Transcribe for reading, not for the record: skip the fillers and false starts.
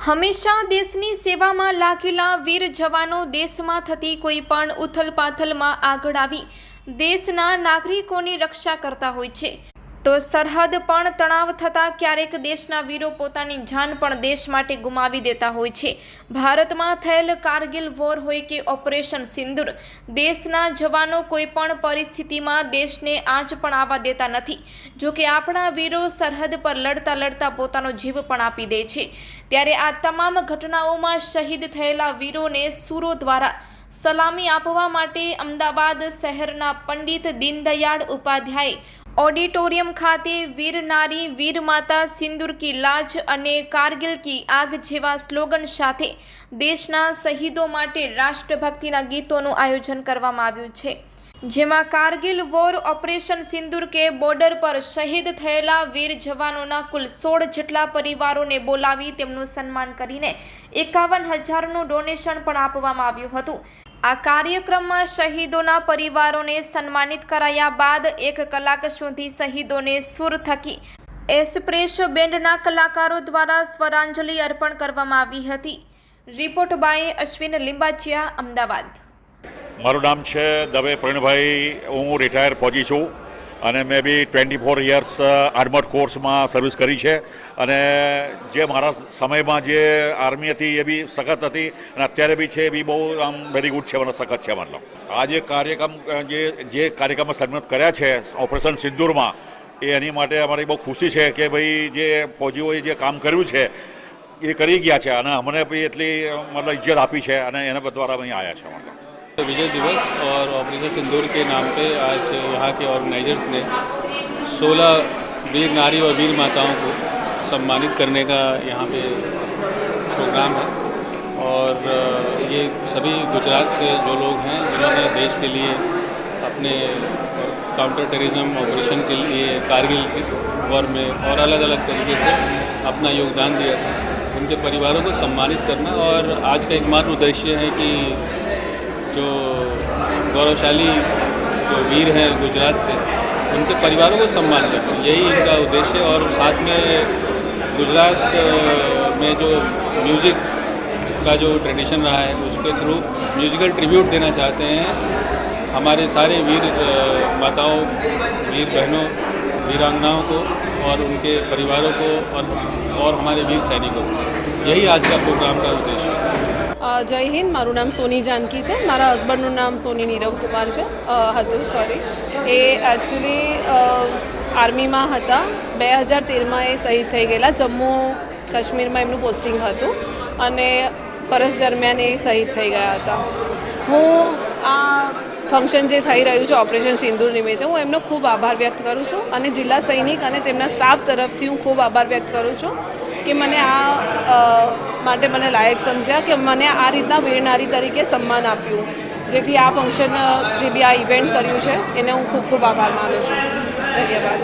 હંમેશા દેશની સેવામાં લાગેલા વીર જવાનો દેશમાં થતી કોઈ પણ ઉથલપાથલમાં આગળ આવી દેશના નાગરિકોની રક્ષા કરતા હોય છે, તો સરહદ પણ તણાવ થતાં ક્યારેક દેશના વીરો પોતાની જાન પણ દેશ માટે ગુમાવી દેતા હોય છે। ભારતમાં થયેલ કારગિલ વોર હોય કે ઓપરેશન સિંદૂર, દેશના જવાનો કોઈ પણ પરિસ્થિતિમાં દેશને આંચ પણ આવવા દેતા નથી। જો કે આપણા વીરો સરહદ પર લડતા લડતા પોતાનો જીવ પણ આપી દે છે। ત્યારે આ તમામ ઘટનાઓમાં શહીદ થયેલા વીરોને સૂરો દ્વારા સલામી આપવા માટે અમદાવાદ શહેરના પંડિત દીનદયાળ ઉપાધ્યાય ઓડિટોરિયમ ખાતે વીર નારી વીર માતા સિંદૂર કી લાજ અને કારગિલ કી આગ જેવા સ્લોગન સાથે દેશના શહીદો માટે રાષ્ટ્રભક્તિના ગીતોનું આયોજન કરવામાં આવ્યું છે, જેમાં કારગિલ વોર ઓપરેશન સિંદૂર કે બોર્ડર પર શહીદ થયેલા વીર જવાનોના કુલ 16 જેટલા પરિવારોને બોલાવી તેમનું સન્માન કરીને 51,000નું ડોનેશન પણ આપવામાં આવ્યું હતું। આ કાર્યક્રમમાં શહીદોના પરિવારોને સન્માનિત કરાયા બાદ 1 કલાક સુધી શહીદોને સુર થકી એસ્પ્રેસો બેન્ડના કલાકારો દ્વારા સ્વરાંજલિ અર્પણ કરવામાં આવી હતી। Report by Ashwin Limbachiya, Ahmedabad. મારું નામ છે દવે પ્રવીણભાઈ, હું રિટાયર ફૌજી છું અને મેં બી 24 યર્સ આર્મર્ડ કોર્સમાં સર્વિસ કરી છે અને જે મારા સમયમાં જે આર્મી હતી એ બી સખત હતી અને અત્યારે બી છે એ બી બહુ આમ વેરી ગુડ છે, સખત છે। મતલબ આ જે કાર્યક્રમમાં સન્માનિત કર્યા છે ઓપરેશન સિંદૂરમાં, એની માટે અમારી બહુ ખુશી છે કે ભાઈ જે ફૌજીઓએ જે કામ કર્યું છે એ કરી ગયા છે અને અમને બી એટલી મતલબ ઇજ્જત આપી છે અને એના દ્વારા અહીં આવ્યા છે। મતલબ विजय दिवस और ऑपरेशन सिंदूर के नाम पे आज यहाँ के ऑर्गेनाइजर्स ने 16 वीर नारी और वीर माताओं को सम्मानित करने का यहाँ पे प्रोग्राम है और ये सभी गुजरात से जो लोग हैं जिन्होंने देश के लिए अपने काउंटर टेररिज्म ऑपरेशन के लिए कारगिल वॉर में और अलग अलग तरीके से अपना योगदान दिया था, उनके परिवारों को सम्मानित करना। और आज का एकमात्र उद्देश्य है कि जो गौरवशाली जो वीर हैं गुजरात से, उनके परिवारों को सम्मान करना, यही इनका उद्देश्य है। और साथ में गुजरात में जो म्यूज़िक का जो ट्रेडिशन रहा है उसके थ्रू म्यूज़िकल ट्रिब्यूट देना चाहते हैं हमारे सारे वीर माताओं, वीर बहनों, वीरांगनाओं को और उनके परिवारों को और हमारे वीर सैनिकों को। यही आज का प्रोग्राम का उद्देश्य है। जय हिंद। मारू नाम सोनी जानकी है। मारा हस्बंडનું નામ સોની નીરવ કુમાર છે હતું સોરી એ એકચ્યુઅલી આર્મીમાં હતા। 2013માં એ શહીદ થઈ ગયેલા। જમ્મુ કાશ્મીરમાં એમનું પોસ્ટિંગ હતું અને ફરજ દરમિયાન એ શહીદ થઈ ગયા હતા। હું આ ફંક્શન જે થઈ રહ્યું છે ઓપરેશન સિંદૂર નિમિત્તે હું એમનો ખૂબ આભાર વ્યક્ત કરું છું અને જિલ્લા સૈનિક અને તેમના સ્ટાફ તરફથી હું ખૂબ આભાર વ્યક્ત કરું છું કે મને આ માટે મને લાયક સમજ્યા કે મને આ રીતના વીર નારી તરીકે સન્માન આપ્યું, જેથી આ ફંક્શન જે બી આ ઇવેન્ટ કર્યું છે એને હું ખૂબ ખૂબ આભાર માનું છું। ધન્યવાદ।